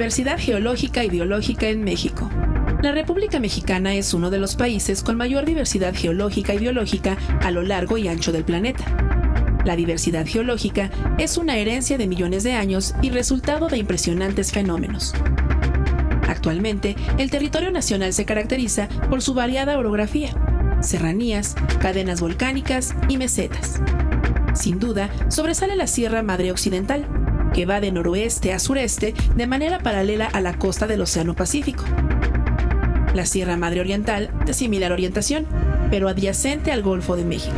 Diversidad geológica y biológica en México. La República Mexicana es uno de los países con mayor diversidad geológica y biológica a lo largo y ancho del planeta. La diversidad geológica es una herencia de millones de años y resultado de impresionantes fenómenos. Actualmente, el territorio nacional se caracteriza por su variada orografía, serranías, cadenas volcánicas y mesetas. Sin duda, sobresale la Sierra Madre Occidental, que va de noroeste a sureste de manera paralela a la costa del Océano Pacífico. La Sierra Madre Oriental, de similar orientación, pero adyacente al Golfo de México,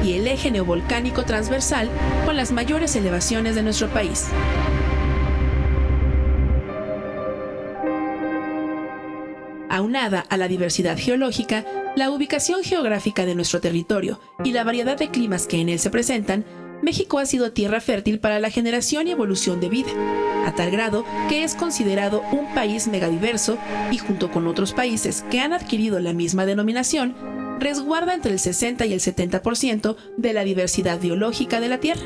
y el eje neovolcánico transversal con las mayores elevaciones de nuestro país. Aunada a la diversidad geológica, la ubicación geográfica de nuestro territorio y la variedad de climas que en él se presentan, México ha sido tierra fértil para la generación y evolución de vida, a tal grado que es considerado un país megadiverso y junto con otros países que han adquirido la misma denominación, resguarda entre el 60 y el 70% de la diversidad biológica de la Tierra.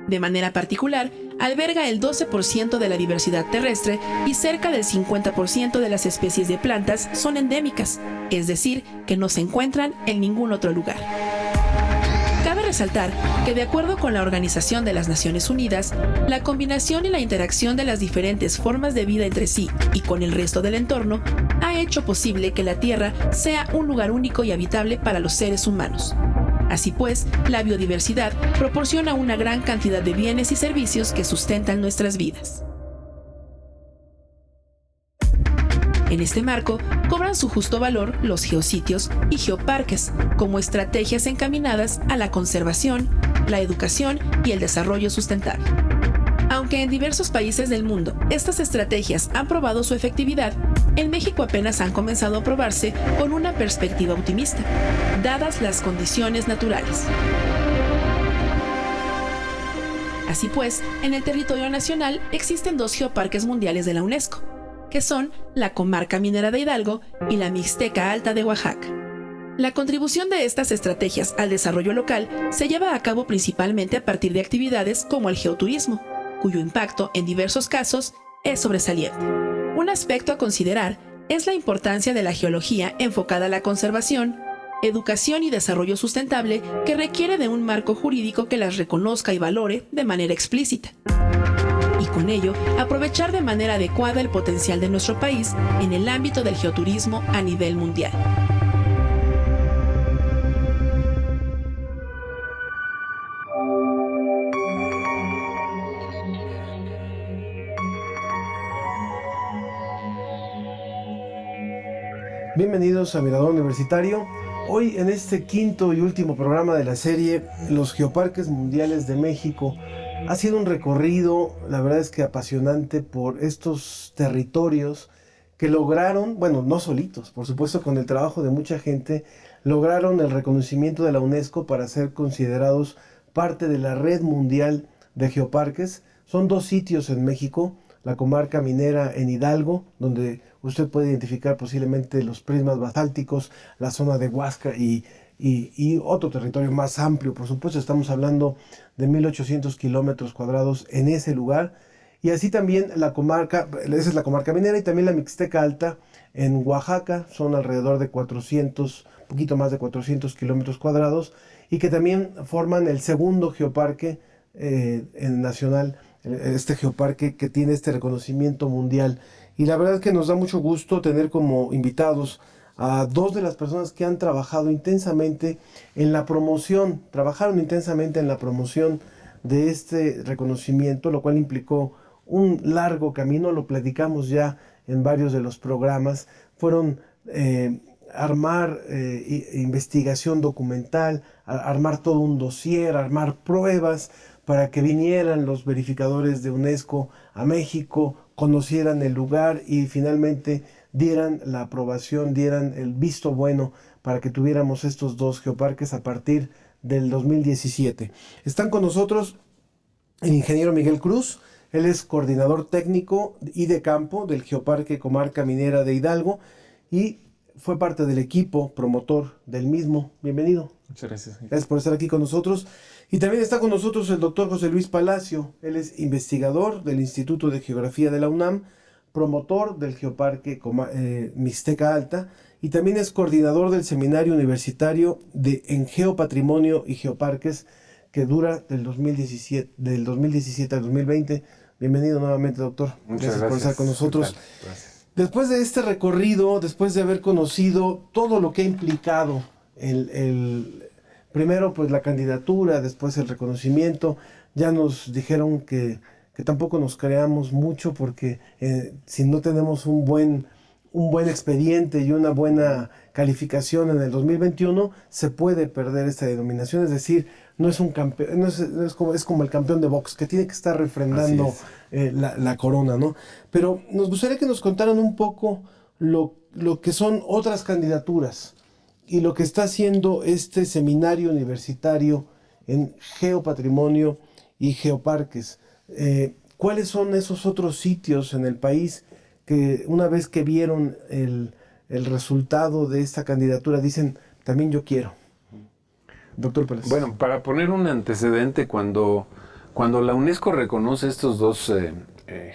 De manera particular, alberga el 12% de la diversidad terrestre y cerca del 50% de las especies de plantas son endémicas, es decir, que no se encuentran en ningún otro lugar. Cabe resaltar que, de acuerdo con la Organización de las Naciones Unidas, la combinación y la interacción de las diferentes formas de vida entre sí y con el resto del entorno ha hecho posible que la Tierra sea un lugar único y habitable para los seres humanos. Así pues, la biodiversidad proporciona una gran cantidad de bienes y servicios que sustentan nuestras vidas. En este marco, cobran su justo valor los geositios y geoparques como estrategias encaminadas a la conservación, la educación y el desarrollo sustentable. Aunque en diversos países del mundo estas estrategias han probado su efectividad, en México apenas han comenzado a probarse con una perspectiva optimista, dadas las condiciones naturales. Así pues, en el territorio nacional existen 2 geoparques mundiales de la UNESCO, que son la Comarca Minera de Hidalgo y la Mixteca Alta de Oaxaca. La contribución de estas estrategias al desarrollo local se lleva a cabo principalmente a partir de actividades como el geoturismo, cuyo impacto en diversos casos es sobresaliente. Un aspecto a considerar es la importancia de la geología enfocada a la conservación, educación y desarrollo sustentable que requiere de un marco jurídico que las reconozca y valore de manera explícita. Y con ello, aprovechar de manera adecuada el potencial de nuestro país en el ámbito del geoturismo a nivel mundial. Bienvenidos a Mirador Universitario. Hoy en este quinto y último programa de la serie Los Geoparques Mundiales de México, ha sido un recorrido, la verdad es que apasionante, por estos territorios que lograron, bueno, no solitos, por supuesto con el trabajo de mucha gente, lograron el reconocimiento de la UNESCO para ser considerados parte de la red mundial de geoparques. Son 2 sitios en México, la comarca minera en Hidalgo, donde usted puede identificar posiblemente los prismas basálticos, la zona de Huasca y otro territorio más amplio. Por supuesto, estamos hablando de 1,800 kilómetros cuadrados en ese lugar. Y así también la comarca, esa es la comarca minera, y también la Mixteca Alta en Oaxaca, son alrededor de 400, poquito más de 400 kilómetros cuadrados, y que también forman el segundo geoparque nacional, este geoparque que tiene este reconocimiento mundial. Y la verdad es que nos da mucho gusto tener como invitados a 2 de las personas que han trabajado intensamente en la promoción, de este reconocimiento, lo cual implicó un largo camino, lo platicamos ya en varios de los programas. Fueron armar investigación documental, armar todo un dossier, armar pruebas para que vinieran los verificadores de UNESCO a México, conocieran el lugar y finalmente dieran la aprobación, dieran el visto bueno para que tuviéramos estos 2 geoparques a partir del 2017. Están con nosotros el ingeniero Miguel Cruz. Él es coordinador técnico y de campo del Geoparque Comarca Minera de Hidalgo y fue parte del equipo promotor del mismo. Bienvenido. Muchas gracias. Gracias por estar aquí con nosotros. Y también está con nosotros el doctor José Luis Palacio. Él es investigador del Instituto de Geografía de la UNAM, promotor del Geoparque Mixteca Alta, y también es coordinador del Seminario Universitario en Geopatrimonio y Geoparques, que dura del 2017 al 2020. Bienvenido nuevamente, doctor. Muchas gracias por estar con nosotros. Gracias. Después de este recorrido, después de haber conocido todo lo que ha implicado primero pues la candidatura, después el reconocimiento, ya nos dijeron que tampoco nos creamos mucho porque si no tenemos un buen expediente y una buena calificación en el 2021, se puede perder esta denominación. Es decir, no es un campeón, es como el campeón de box, que tiene que estar refrendando la corona, ¿no? Pero nos gustaría que nos contaran un poco lo que son otras candidaturas y lo que está haciendo este seminario universitario en Geopatrimonio y Geoparques. ¿Cuáles son esos otros sitios en el país que una vez que vieron el resultado de esta candidatura dicen, también yo quiero? Doctor Pérez. Bueno, para poner un antecedente, cuando la UNESCO reconoce estos dos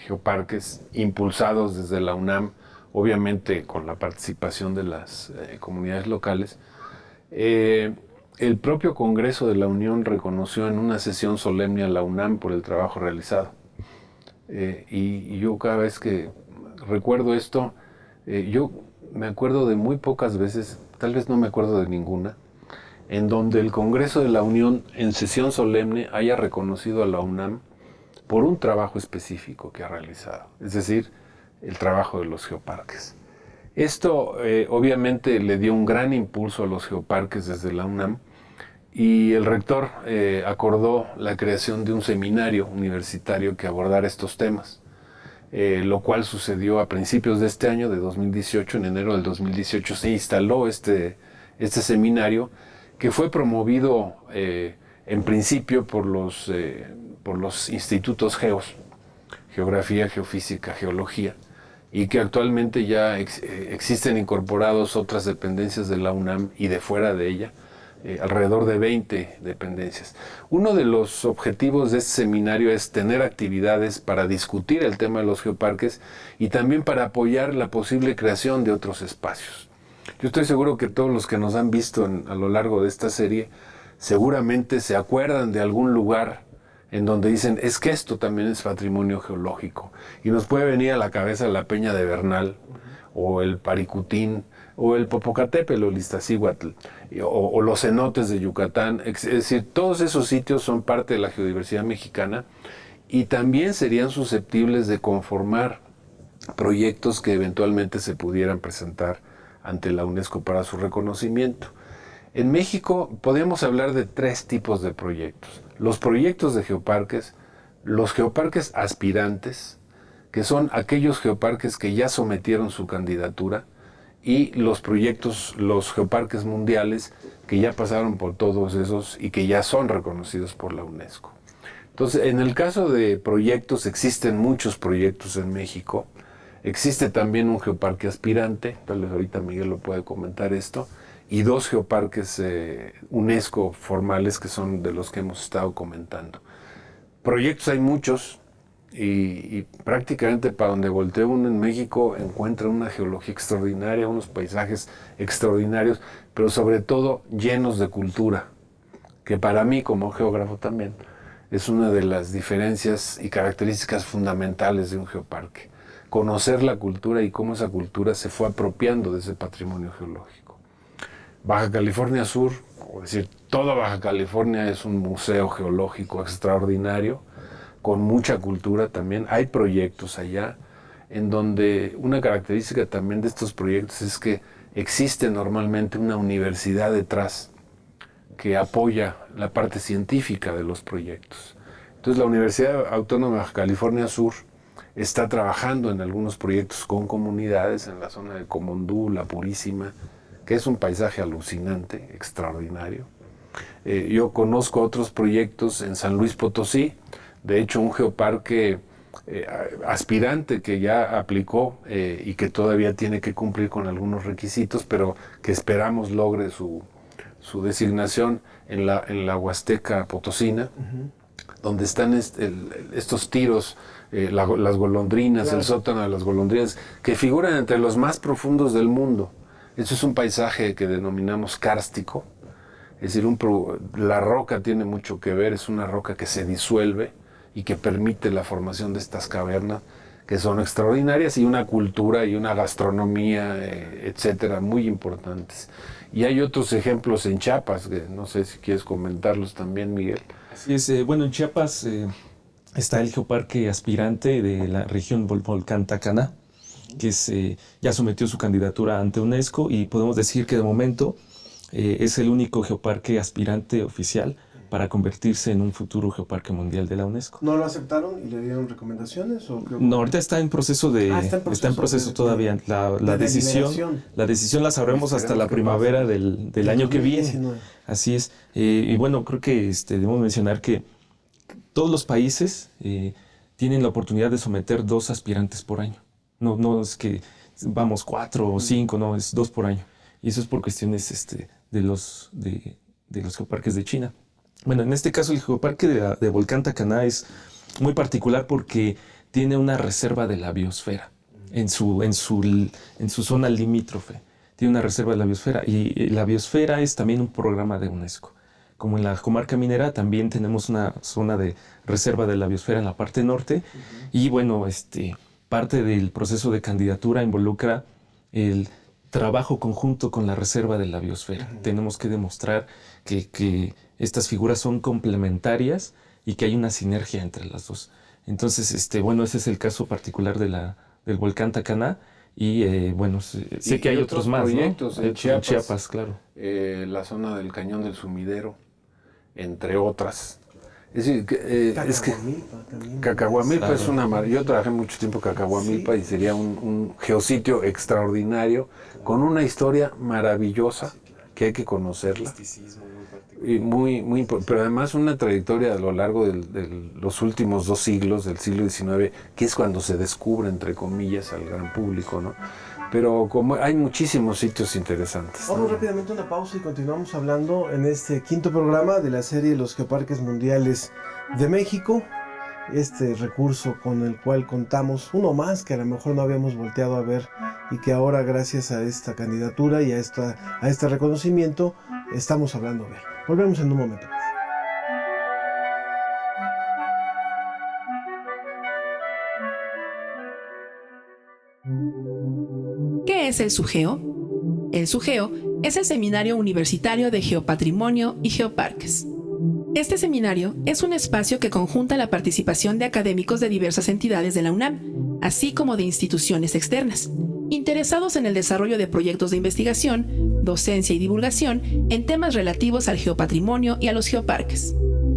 geoparques impulsados desde la UNAM, obviamente con la participación de las comunidades locales, el propio Congreso de la Unión reconoció en una sesión solemne a la UNAM por el trabajo realizado. Y yo cada vez que recuerdo esto, yo me acuerdo de muy pocas veces, tal vez no me acuerdo de ninguna, en donde el Congreso de la Unión en sesión solemne haya reconocido a la UNAM por un trabajo específico que ha realizado, es decir, el trabajo de los geoparques. Esto obviamente le dio un gran impulso a los geoparques desde la UNAM, y el rector acordó la creación de un seminario universitario que abordara estos temas, lo cual sucedió a principios de este año, de 2018. En enero del 2018 se instaló este seminario, que fue promovido en principio por los institutos Geografía, Geofísica, Geología, y que actualmente ya existen incorporados otras dependencias de la UNAM y de fuera de ella, alrededor de 20 dependencias. Uno de los objetivos de este seminario es tener actividades para discutir el tema de los geoparques y también para apoyar la posible creación de otros espacios. Yo estoy seguro que todos los que nos han visto a lo largo de esta serie seguramente se acuerdan de algún lugar en donde dicen, es que esto también es patrimonio geológico. Y nos puede venir a la cabeza la Peña de Bernal, o el Paricutín, o el Popocatépetl, o el Iztaccíhuatl, o los cenotes de Yucatán. Es decir, todos esos sitios son parte de la geodiversidad mexicana y también serían susceptibles de conformar proyectos que eventualmente se pudieran presentar ante la UNESCO para su reconocimiento. En México podemos hablar de 3 tipos de proyectos. Los proyectos de geoparques, los geoparques aspirantes, que son aquellos geoparques que ya sometieron su candidatura, y los geoparques mundiales, que ya pasaron por todos esos y que ya son reconocidos por la UNESCO. Entonces, en el caso de proyectos, existen muchos proyectos en México. Existe también un geoparque aspirante, tal vez ahorita Miguel lo puede comentar esto, y 2 geoparques UNESCO formales, que son de los que hemos estado comentando. Proyectos hay muchos, y prácticamente para donde voltee uno en México encuentra una geología extraordinaria, unos paisajes extraordinarios, pero sobre todo llenos de cultura, que para mí como geógrafo también es una de las diferencias y características fundamentales de un geoparque. Conocer la cultura y cómo esa cultura se fue apropiando de ese patrimonio geológico. Baja California Sur, es decir, toda Baja California es un museo geológico extraordinario, con mucha cultura también. Hay proyectos allá en donde una característica también de estos proyectos es que existe normalmente una universidad detrás que apoya la parte científica de los proyectos. Entonces la Universidad Autónoma de Baja California Sur está trabajando en algunos proyectos con comunidades en la zona de Comondú, La Purísima, que es un paisaje alucinante, extraordinario. Yo conozco otros proyectos en San Luis Potosí, de hecho un geoparque aspirante que ya aplicó y que todavía tiene que cumplir con algunos requisitos, pero que esperamos logre su su designación en la Huasteca Potosina, donde están estos tiros, las golondrinas, claro, el sótano de las golondrinas, que figuran entre los más profundos del mundo. Eso es un paisaje que denominamos kárstico, es decir, la roca tiene mucho que ver, es una roca que se disuelve y que permite la formación de estas cavernas, que son extraordinarias, y una cultura y una gastronomía, etcétera, muy importantes. Y hay otros ejemplos en Chiapas, que no sé si quieres comentarlos también, Miguel. Así es, bueno, en Chiapas está el Geoparque Aspirante de la región Volcán Tacaná, que ya sometió su candidatura ante UNESCO, y podemos decir que de momento es el único geoparque aspirante oficial para convertirse en un futuro geoparque mundial de la UNESCO. ¿No lo aceptaron y le dieron recomendaciones? No, ahorita está en proceso está en proceso todavía. La decisión la sabremos hasta la primavera del año que viene. Así es. Y bueno, creo que debemos mencionar que todos los países tienen la oportunidad de someter 2 aspirantes por año. No es que vamos 4 o 5, no, es 2 por año. Y eso es por cuestiones de los geoparques de China. Bueno, en este caso el geoparque de Volcán Tacaná es muy particular porque tiene una reserva de la biosfera en su zona limítrofe. Tiene una reserva de la biosfera, y la biosfera es también un programa de UNESCO. Como en la comarca minera también tenemos una zona de reserva de la biosfera en la parte norte, y bueno, parte del proceso de candidatura involucra el trabajo conjunto con la reserva de la biosfera. Tenemos que demostrar que estas figuras son complementarias y que hay una sinergia entre las dos. Entonces, bueno, ese es el caso particular del volcán Tacaná, y bueno, sé que hay otros más, proyectos, ¿no? En Chiapas, claro. La zona del Cañón del Sumidero, entre otras. Es decir, Cacahuamilpa claro, es una maravilla. Yo trabajé mucho tiempo en Cacahuamilpa, y sería un geositio extraordinario, con una historia maravillosa que hay que conocerla. Y pero además una trayectoria a lo largo de los últimos 2 siglos, del siglo XIX, que es cuando se descubre, entre comillas, al gran público, ¿no? Pero como hay muchísimos sitios interesantes. Vamos rápidamente a una pausa y continuamos hablando en este 5º programa de la serie Los Geoparques Mundiales de México. Este recurso con el cual contamos, uno más que a lo mejor no habíamos volteado a ver, y que ahora, gracias a esta candidatura y a este reconocimiento, estamos hablando de él. Volvemos en un momento. ¿Qué es el SUGEO? El SUGEO es el Seminario Universitario de Geopatrimonio y Geoparques. Este seminario es un espacio que conjunta la participación de académicos de diversas entidades de la UNAM, así como de instituciones externas, interesados en el desarrollo de proyectos de investigación, docencia y divulgación en temas relativos al geopatrimonio y a los geoparques.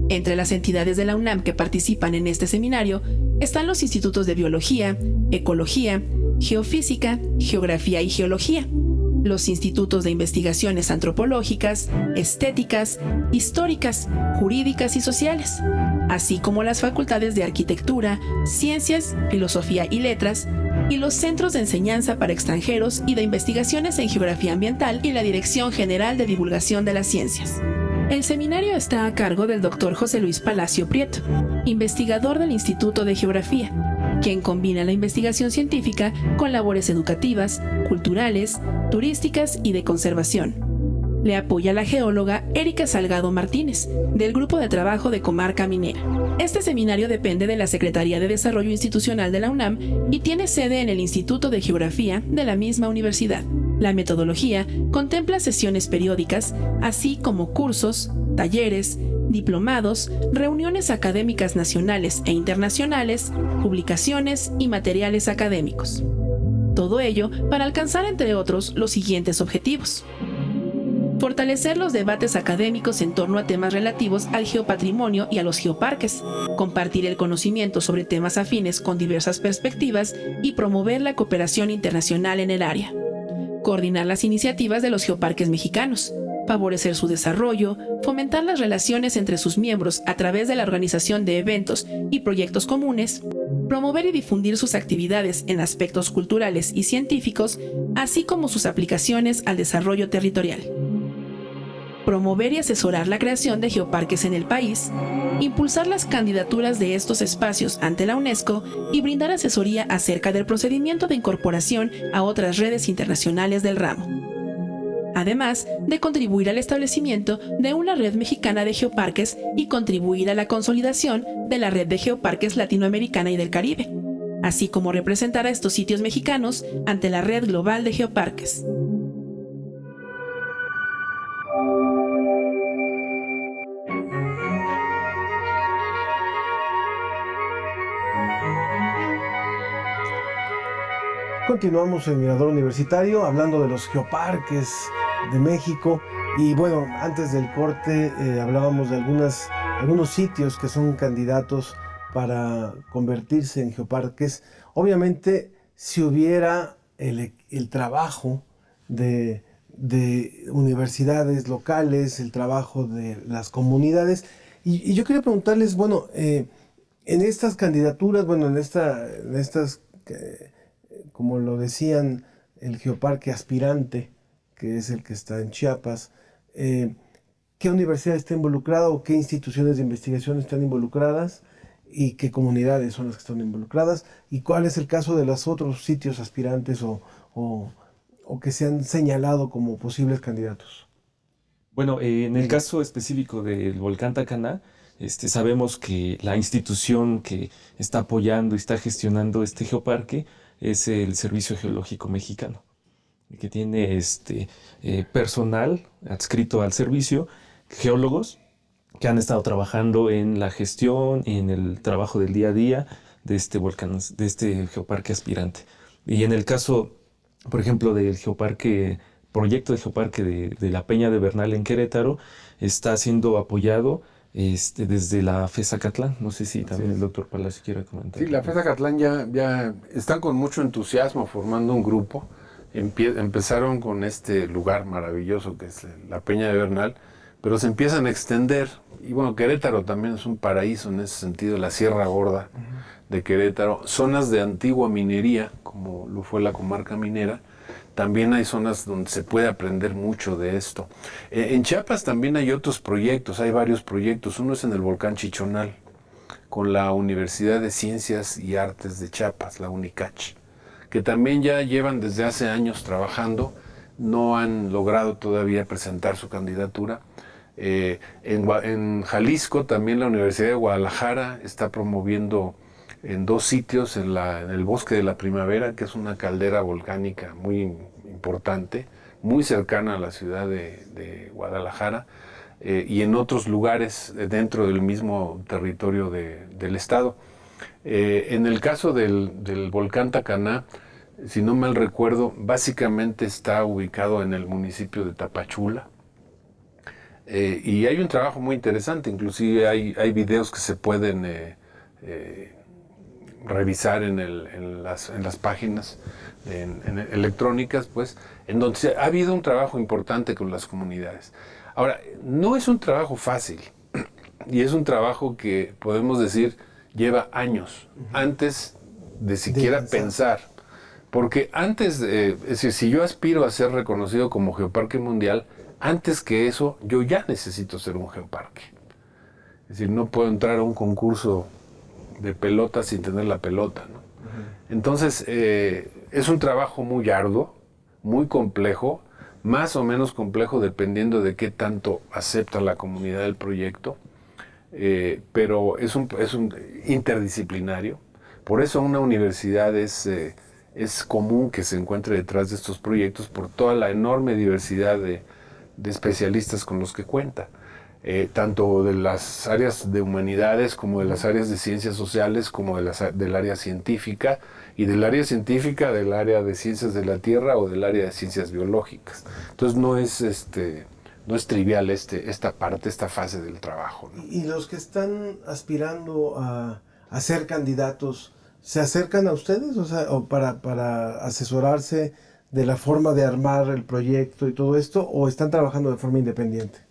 Entre las entidades de la UNAM que participan en este seminario están los institutos de Biología, Ecología, Geofísica, Geografía y Geología, los institutos de investigaciones antropológicas, estéticas, históricas, jurídicas y sociales, así como las facultades de Arquitectura, Ciencias, Filosofía y Letras, y los centros de enseñanza para extranjeros y de investigaciones en geografía ambiental y la Dirección General de Divulgación de las Ciencias. El seminario está a cargo del Dr. José Luis Palacio Prieto, investigador del Instituto de Geografía, quien combina la investigación científica con labores educativas, culturales, turísticas y de conservación. Le apoya la geóloga Erika Salgado Martínez, del Grupo de Trabajo de Comarca Minera. Este seminario depende de la Secretaría de Desarrollo Institucional de la UNAM y tiene sede en el Instituto de Geografía de la misma universidad. La metodología contempla sesiones periódicas, así como cursos, talleres, diplomados, reuniones académicas nacionales e internacionales, publicaciones y materiales académicos. Todo ello para alcanzar, entre otros, los siguientes objetivos: fortalecer los debates académicos en torno a temas relativos al geopatrimonio y a los geoparques, compartir el conocimiento sobre temas afines con diversas perspectivas y promover la cooperación internacional en el área, coordinar las iniciativas de los geoparques mexicanos, favorecer su desarrollo, fomentar las relaciones entre sus miembros a través de la organización de eventos y proyectos comunes, promover y difundir sus actividades en aspectos culturales y científicos, así como sus aplicaciones al desarrollo territorial. promover y asesorar la creación de geoparques en el país, impulsar las candidaturas de estos espacios ante la UNESCO y brindar asesoría acerca del procedimiento de incorporación a otras redes internacionales del ramo. Además de contribuir al establecimiento de una red mexicana de geoparques y contribuir a la consolidación de la red de geoparques latinoamericana y del Caribe, así como representar a estos sitios mexicanos ante la red global de geoparques. Continuamos en Mirador Universitario hablando de los geoparques de México y bueno, antes del corte hablábamos de algunos sitios que son candidatos para convertirse en geoparques. Obviamente, si hubiera el trabajo de universidades locales, el trabajo de las comunidades, y yo quería preguntarles, bueno, en estas candidaturas, bueno, en estas como lo decían, el geoparque aspirante, que es el que está en Chiapas, ¿qué universidad está involucrada o qué instituciones de investigación están involucradas y qué comunidades son las que están involucradas? ¿Y cuál es el caso de los otros sitios aspirantes o que se han señalado como posibles candidatos? Bueno, en el caso específico del volcán Tacaná, sabemos que la institución que está apoyando y está gestionando este geoparque es el Servicio Geológico Mexicano, que tiene personal adscrito al servicio, geólogos que han estado trabajando en la gestión y en el trabajo del día a día de este volcán, de este geoparque aspirante. Y en el caso, por ejemplo, del proyecto de geoparque de la Peña de Bernal en Querétaro, está siendo apoyado desde la FES Acatlán. No sé si también el doctor Palacio quiere comentar. Sí, la FES Acatlán ya están con mucho entusiasmo formando un grupo. Empezaron con este lugar maravilloso que es la Peña de Bernal, pero se empiezan a extender. Y bueno, Querétaro también es un paraíso en ese sentido, la Sierra Gorda de Querétaro. Zonas de antigua minería, como lo fue la comarca minera. También hay zonas donde se puede aprender mucho de esto. En Chiapas también hay otros proyectos, hay varios proyectos. Uno es en el volcán Chichonal, con la Universidad de Ciencias y Artes de Chiapas, la UNICACH, que también ya llevan desde hace años trabajando, no han logrado todavía presentar su candidatura. En Jalisco también la Universidad de Guadalajara está promoviendo en 2 sitios, en el Bosque de la Primavera, que es una caldera volcánica muy importante, muy cercana a la ciudad de Guadalajara, y en otros lugares dentro del mismo territorio del estado. En el caso del volcán Tacaná, si no mal recuerdo, básicamente está ubicado en el municipio de Tapachula, y hay un trabajo muy interesante, inclusive hay videos que se pueden revisar en las páginas electrónicas, pues, en donde ha habido un trabajo importante con las comunidades. Ahora, no es un trabajo fácil, y es un trabajo que podemos decir lleva años, antes de siquiera pensar. Porque antes, es decir, si yo aspiro a ser reconocido como geoparque mundial, antes que eso, yo ya necesito ser un geoparque. Es decir, no puedo entrar a un concurso de pelota sin tener la pelota, ¿no? Entonces, es un trabajo muy arduo, muy complejo, más o menos complejo dependiendo de qué tanto acepta la comunidad del proyecto, pero es un interdisciplinario. Por eso una universidad es común que se encuentre detrás de estos proyectos por toda la enorme diversidad de especialistas con los que cuenta. Tanto de las áreas de humanidades como de las áreas de ciencias sociales como del área científica y del área científica del área de ciencias de la tierra o del área de ciencias biológicas. Entonces no es trivial esta fase del trabajo, ¿no? ¿Y los que están aspirando a ser candidatos se acercan a ustedes, o para asesorarse de la forma de armar el proyecto y todo esto, o están trabajando de forma independiente?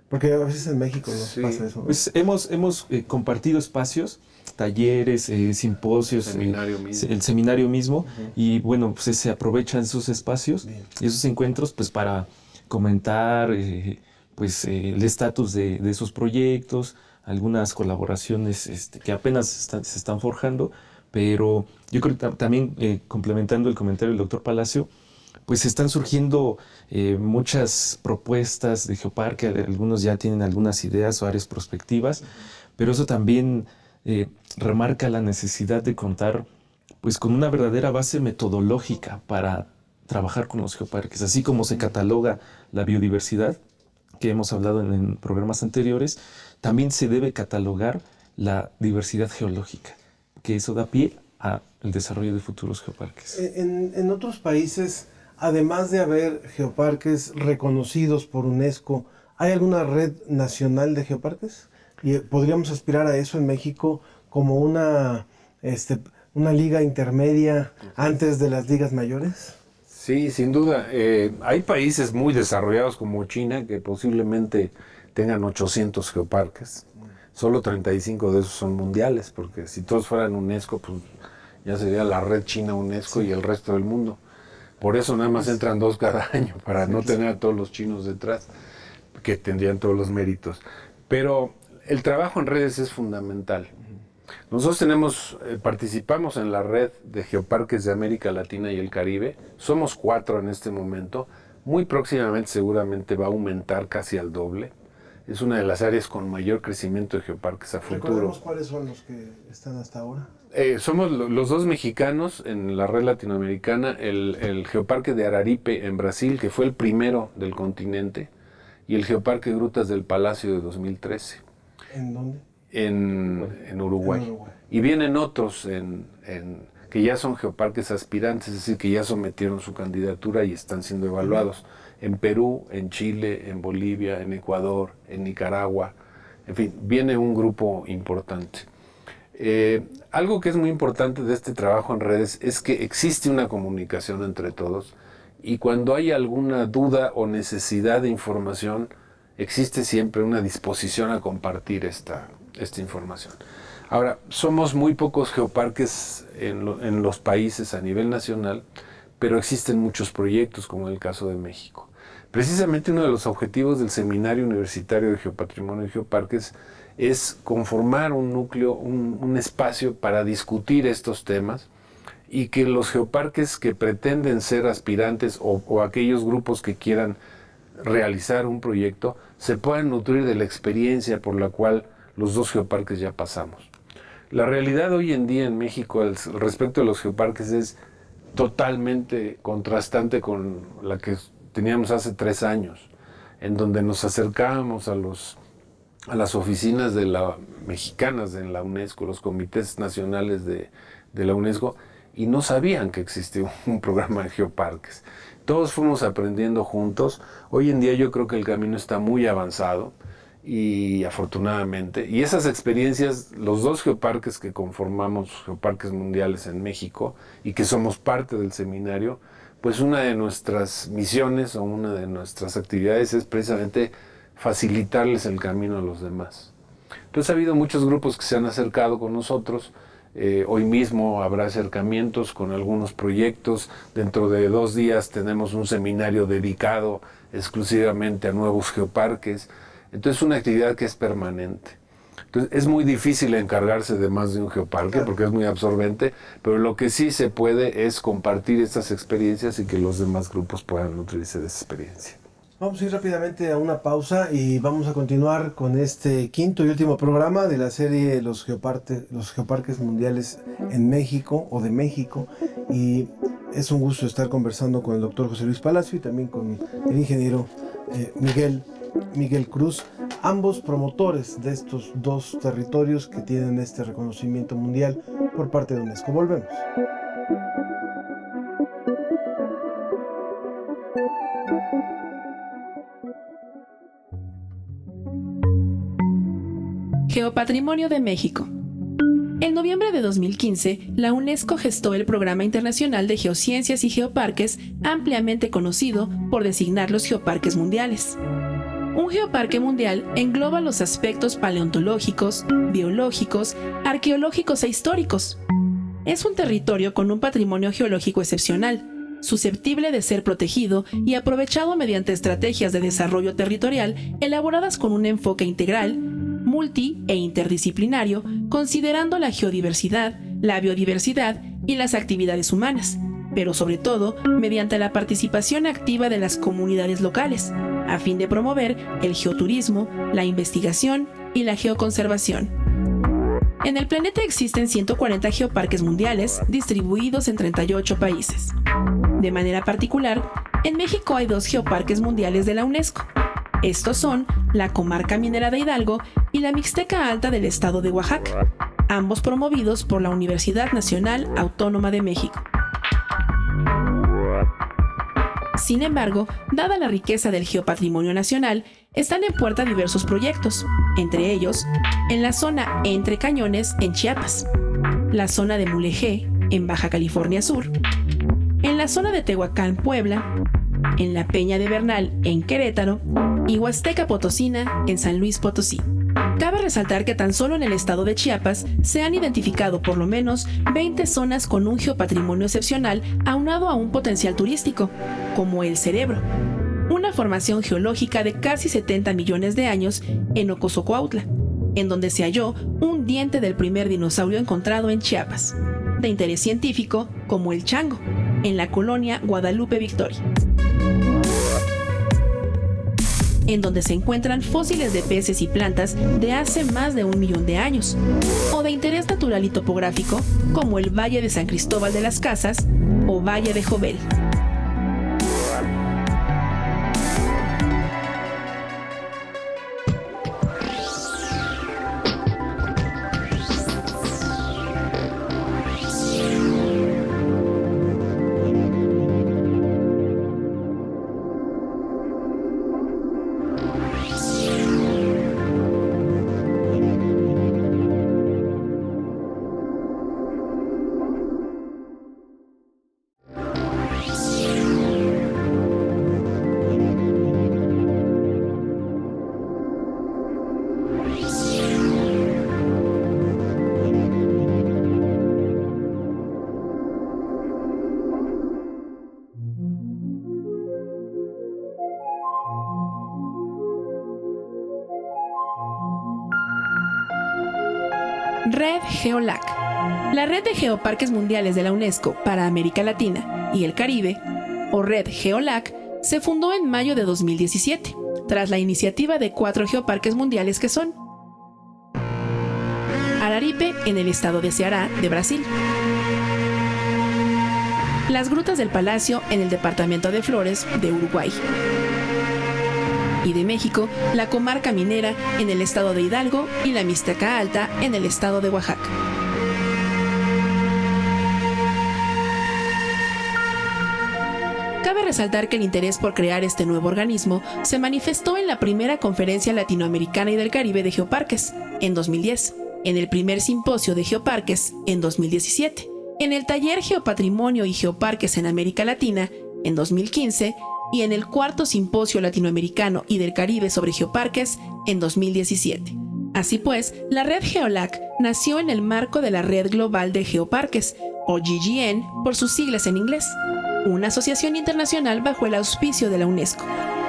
Porque a veces en México nos pasa eso, ¿no? Pues hemos compartido espacios, talleres, simposios, el seminario mismo, y bueno, pues se aprovechan esos espacios y esos encuentros pues para comentar, pues el estatus de esos proyectos, algunas colaboraciones que apenas se están forjando, pero yo creo que también complementando el comentario del doctor Palacio, pues están surgiendo muchas propuestas de geoparque, algunos ya tienen algunas ideas o áreas prospectivas, pero eso también remarca la necesidad de contar pues con una verdadera base metodológica para trabajar con los geoparques, así como se cataloga la biodiversidad, que hemos hablado en programas anteriores, también se debe catalogar la diversidad geológica, que eso da pie al desarrollo de futuros geoparques. En otros países, además de haber geoparques reconocidos por UNESCO, ¿hay alguna red nacional de geoparques? ¿Y podríamos aspirar a eso en México como una liga intermedia antes de las ligas mayores? Sí, sin duda. Hay países muy desarrollados como China que posiblemente tengan 800 geoparques. Solo 35 de esos son mundiales, porque si todos fueran UNESCO, pues ya sería la red China UNESCO y el resto del mundo. Por eso nada más entran 2 cada año, para no tener a todos los chinos detrás, que tendrían todos los méritos. Pero el trabajo en redes es fundamental. Nosotros participamos en la red de geoparques de América Latina y el Caribe. Somos 4 en este momento. Muy próximamente seguramente va a aumentar casi al doble. Es una de las áreas con mayor crecimiento de geoparques a futuro. ¿Recordemos cuáles son los que están hasta ahora? Somos los 2 mexicanos en la red latinoamericana, el Geoparque de Araripe en Brasil, que fue el primero del continente, y el Geoparque Grutas del Palacio de 2013. ¿En dónde? En Uruguay. Y vienen otros que ya son geoparques aspirantes, es decir, que ya sometieron su candidatura y están siendo evaluados. En Perú, en Chile, en Bolivia, en Ecuador, en Nicaragua. En fin, viene un grupo importante. Algo que es muy importante de este trabajo en redes es que existe una comunicación entre todos, y cuando hay alguna duda o necesidad de información, existe siempre una disposición a compartir esta información. Ahora, somos muy pocos geoparques en los países a nivel nacional, pero existen muchos proyectos, como en el caso de México. Precisamente uno de los objetivos del Seminario Universitario de Geopatrimonio y Geoparques es conformar un núcleo, un espacio para discutir estos temas, y que los geoparques que pretenden ser aspirantes o aquellos grupos que quieran realizar un proyecto se puedan nutrir de la experiencia por la cual los 2 geoparques ya pasamos. La realidad hoy en día en México respecto a los geoparques es totalmente contrastante con la que teníamos hace 3 años, en donde nos acercábamos a las oficinas mexicanas en la UNESCO, los comités nacionales de la UNESCO, y no sabían que existía un programa de geoparques. Todos fuimos aprendiendo juntos. Hoy en día yo creo que el camino está muy avanzado, y afortunadamente, y esas experiencias, los 2 geoparques que conformamos, Geoparques Mundiales en México, y que somos parte del seminario, pues una de nuestras misiones o una de nuestras actividades es precisamente facilitarles el camino a los demás. Entonces ha habido muchos grupos que se han acercado con nosotros. Hoy mismo habrá acercamientos con algunos proyectos. Dentro de 2 días tenemos un seminario dedicado exclusivamente a nuevos geoparques. Entonces es una actividad que es permanente. Entonces es muy difícil encargarse de más de un geoparque porque es muy absorbente, pero lo que sí se puede es compartir estas experiencias y que los demás grupos puedan nutrirse de esa experiencia. Vamos a ir rápidamente a una pausa y vamos a continuar con este 5º y último programa de la serie Los Geoparques Mundiales en México o de México. Y es un gusto estar conversando con el doctor José Luis Palacio y también con el ingeniero Miguel Cruz, ambos promotores de estos 2 territorios que tienen este reconocimiento mundial por parte de UNESCO. Volvemos. Geopatrimonio de México. En noviembre de 2015, la UNESCO gestó el Programa Internacional de Geociencias y Geoparques, ampliamente conocido por designar los Geoparques Mundiales. Un geoparque mundial engloba los aspectos paleontológicos, biológicos, arqueológicos e históricos. Es un territorio con un patrimonio geológico excepcional, susceptible de ser protegido y aprovechado mediante estrategias de desarrollo territorial elaboradas con un enfoque integral, multi e interdisciplinario, considerando la geodiversidad, la biodiversidad y las actividades humanas, pero sobre todo mediante la participación activa de las comunidades locales, a fin de promover el geoturismo, la investigación y la geoconservación. En el planeta existen 140 geoparques mundiales distribuidos en 38 países. De manera particular, en México hay 2 geoparques mundiales de la UNESCO. Estos son la Comarca Minera de Hidalgo y la Mixteca Alta del estado de Oaxaca, ambos promovidos por la Universidad Nacional Autónoma de México. Sin embargo, dada la riqueza del geopatrimonio nacional, están en puerta diversos proyectos, entre ellos, en la zona Entre Cañones, en Chiapas, la zona de Mulegé, en Baja California Sur, en la zona de Tehuacán, Puebla, en la Peña de Bernal, en Querétaro, y Huasteca Potosina, en San Luis Potosí. Cabe resaltar que tan solo en el estado de Chiapas se han identificado por lo menos 20 zonas con un geopatrimonio excepcional aunado a un potencial turístico, como el Cerebro, una formación geológica de casi 70 millones de años en Ocosocuautla, en donde se halló un diente del primer dinosaurio encontrado en Chiapas, de interés científico como el chango, en la colonia Guadalupe Victoria, en donde se encuentran fósiles de peces y plantas de hace más de 1 millón de años, o de interés natural y topográfico como el Valle de San Cristóbal de las Casas o Valle de Jovel. Red GeoLAC. La Red de Geoparques Mundiales de la UNESCO para América Latina y el Caribe, o Red GeoLAC, se fundó en mayo de 2017, tras la iniciativa de 4 geoparques mundiales que son: Araripe, en el estado de Ceará, de Brasil; Las Grutas del Palacio, en el departamento de Flores, de Uruguay; y de México, la Comarca Minera, en el estado de Hidalgo, y la Mixteca Alta, en el estado de Oaxaca. Cabe resaltar que el interés por crear este nuevo organismo se manifestó en la primera Conferencia Latinoamericana y del Caribe de Geoparques, en 2010, en el primer Simposio de Geoparques, en 2017, en el Taller Geopatrimonio y Geoparques en América Latina, en 2015, y en el cuarto Simposio Latinoamericano y del Caribe sobre Geoparques, en 2017. Así pues, la Red GeoLAC nació en el marco de la Red Global de Geoparques, o GGN por sus siglas en inglés, una asociación internacional bajo el auspicio de la UNESCO,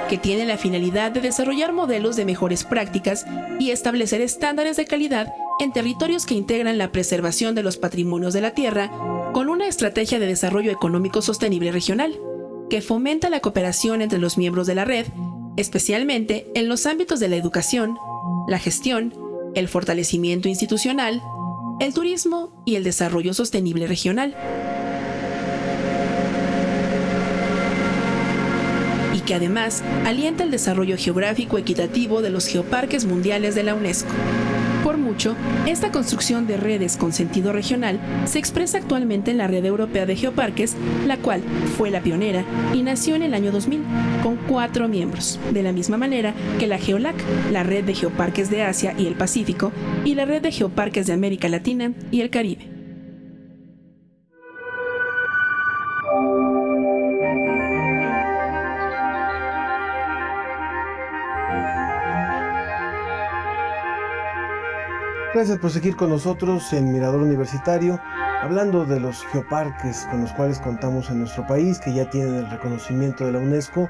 que tiene la finalidad de desarrollar modelos de mejores prácticas y establecer estándares de calidad en territorios que integran la preservación de los patrimonios de la tierra con una estrategia de desarrollo económico sostenible regional, que fomenta la cooperación entre los miembros de la red, especialmente en los ámbitos de la educación, la gestión, el fortalecimiento institucional, el turismo y el desarrollo sostenible regional. Y que además alienta el desarrollo geográfico equitativo de los geoparques mundiales de la UNESCO. Por mucho, esta construcción de redes con sentido regional se expresa actualmente en la Red Europea de Geoparques, la cual fue la pionera y nació en el año 2000, con 4 miembros, de la misma manera que la GeoLAC, la Red de Geoparques de Asia y el Pacífico, y la Red de Geoparques de América Latina y el Caribe. Gracias por seguir con nosotros en Mirador Universitario. Hablando de los geoparques con los cuales contamos en nuestro país, que ya tienen el reconocimiento de la UNESCO,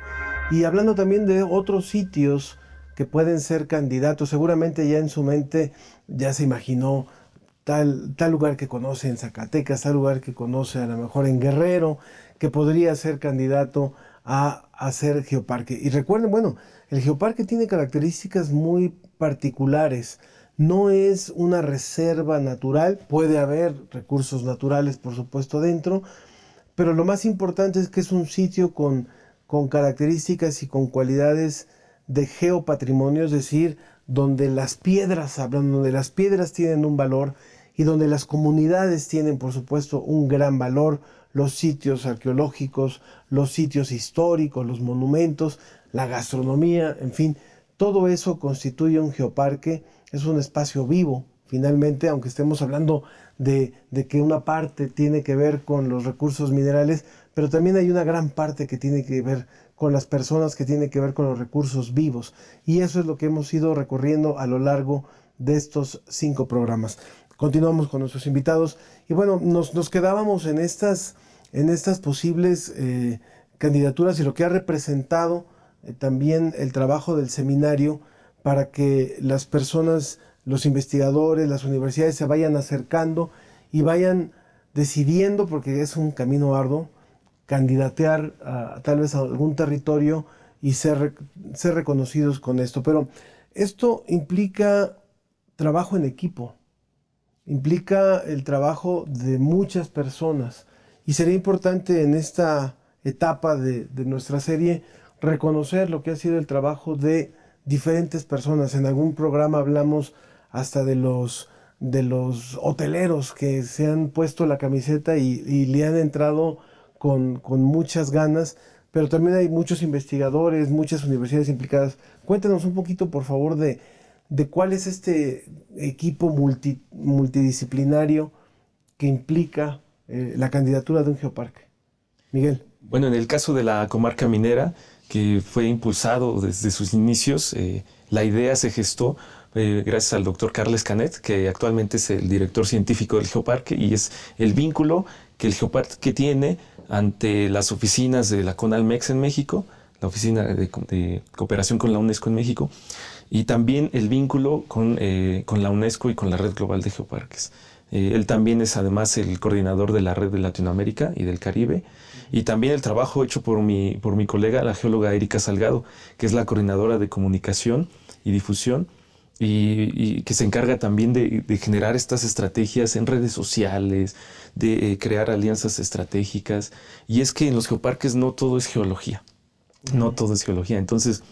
y hablando también de otros sitios que pueden ser candidatos, seguramente ya en su mente ya se imaginó tal lugar que conoce en Zacatecas, tal lugar que conoce a lo mejor en Guerrero, que podría ser candidato a ser geoparque. Y recuerden, bueno, el geoparque tiene características muy particulares. No es una reserva natural, puede haber recursos naturales, por supuesto, dentro, pero lo más importante es que es un sitio con características y con cualidades de geopatrimonio, es decir, donde las piedras tienen un valor y donde las comunidades tienen, por supuesto, un gran valor, los sitios arqueológicos, los sitios históricos, los monumentos, la gastronomía, en fin, todo eso constituye un geoparque. Es un espacio vivo, finalmente, aunque estemos hablando de que una parte tiene que ver con los recursos minerales, pero también hay una gran parte que tiene que ver con las personas, que tiene que ver con los recursos vivos. Y eso es lo que hemos ido recorriendo a lo largo de estos 5 programas. Continuamos con nuestros invitados y bueno, nos quedábamos en estas posibles candidaturas y lo que ha representado también el trabajo del seminario para que las personas, los investigadores, las universidades se vayan acercando y vayan decidiendo, porque es un camino arduo, candidatear tal vez a algún territorio y ser reconocidos con esto. Pero esto implica trabajo en equipo, implica el trabajo de muchas personas y sería importante en esta etapa de nuestra serie reconocer lo que ha sido el trabajo de diferentes personas. En algún programa hablamos hasta de los hoteleros que se han puesto la camiseta y le han entrado con muchas ganas, pero también hay muchos investigadores, muchas universidades implicadas. Cuéntanos un poquito, por favor, de cuál es este equipo multidisciplinario que implica la candidatura de un geoparque. Miguel. Bueno, en el caso de la comarca minera, que fue impulsado desde sus inicios, la idea se gestó gracias al doctor Carles Canet, que actualmente es el director científico del geoparque y es el vínculo que el geoparque tiene ante las oficinas de la CONALMEX en México, la oficina de cooperación con la UNESCO en México, y también el vínculo con la UNESCO y con la Red Global de Geoparques. Él también es además el coordinador de la Red de Latinoamérica y del Caribe, y también el trabajo hecho por mi colega, la geóloga Erika Salgado, que es la coordinadora de comunicación y difusión, y que se encarga también de generar estas estrategias en redes sociales, de crear alianzas estratégicas. Y es que en los geoparques no todo es geología, no todo es geología. Entonces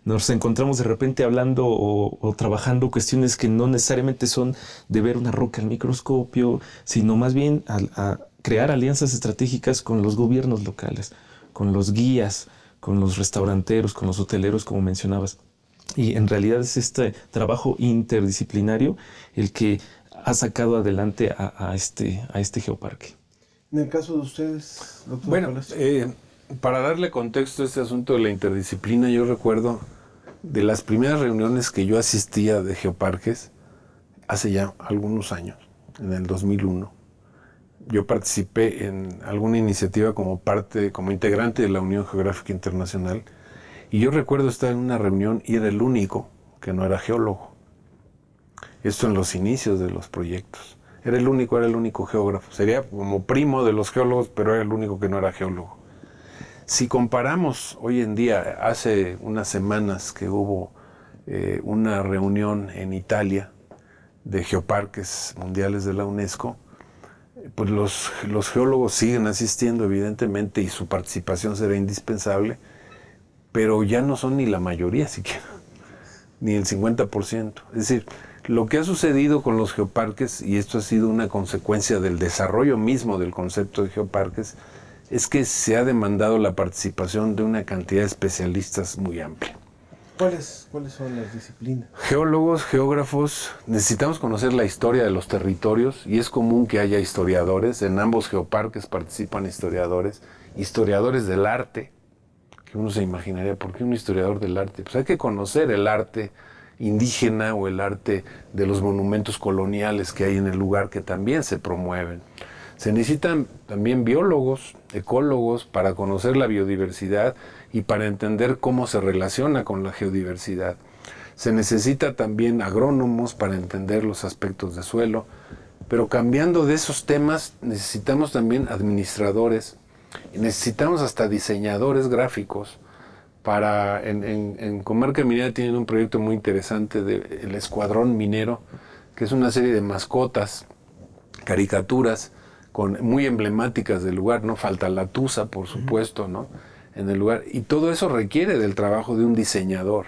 nos encontramos de repente hablando o trabajando cuestiones que no necesariamente son de ver una roca al microscopio, sino más bien a crear alianzas estratégicas con los gobiernos locales, con los guías, con los restauranteros, con los hoteleros, como mencionabas. Y en realidad es este trabajo interdisciplinario el que ha sacado adelante a este geoparque. En el caso de ustedes, doctor. Bueno, para darle contexto a este asunto de la interdisciplina, yo recuerdo de las primeras reuniones que yo asistía de geoparques hace ya algunos años, en el 2001. Yo participé en alguna iniciativa como integrante de la Unión Geográfica Internacional, y yo recuerdo estar en una reunión y era el único que no era geólogo. Esto en los inicios de los proyectos. Era el único geógrafo. Sería como primo de los geólogos, pero era el único que no era geólogo. Si comparamos hoy en día, hace unas semanas que hubo una reunión en Italia de geoparques mundiales de la UNESCO, pues los geólogos siguen asistiendo evidentemente y su participación será indispensable, pero ya no son ni la mayoría siquiera, ni el 50%. Es decir, lo que ha sucedido con los geoparques, y esto ha sido una consecuencia del desarrollo mismo del concepto de geoparques, es que se ha demandado la participación de una cantidad de especialistas muy amplia. ¿Cuáles son las disciplinas? Geólogos, geógrafos, necesitamos conocer la historia de los territorios y es común que haya historiadores. En ambos geoparques participan historiadores del arte, que uno se imaginaría, ¿por qué un historiador del arte? Pues hay que conocer el arte indígena o el arte de los monumentos coloniales que hay en el lugar, que también se promueven. Se necesitan también biólogos, ecólogos, para conocer la biodiversidad y para entender cómo se relaciona con la geodiversidad. Se necesita también agrónomos para entender los aspectos de suelo, pero cambiando de esos temas necesitamos también administradores, necesitamos hasta diseñadores gráficos. En Comarca Minera tienen un proyecto muy interesante del Escuadrón Minero, que es una serie de mascotas, caricaturas, muy emblemáticas del lugar, ¿no? Falta la tusa, por supuesto, ¿no? En el lugar. Y todo eso requiere del trabajo de un diseñador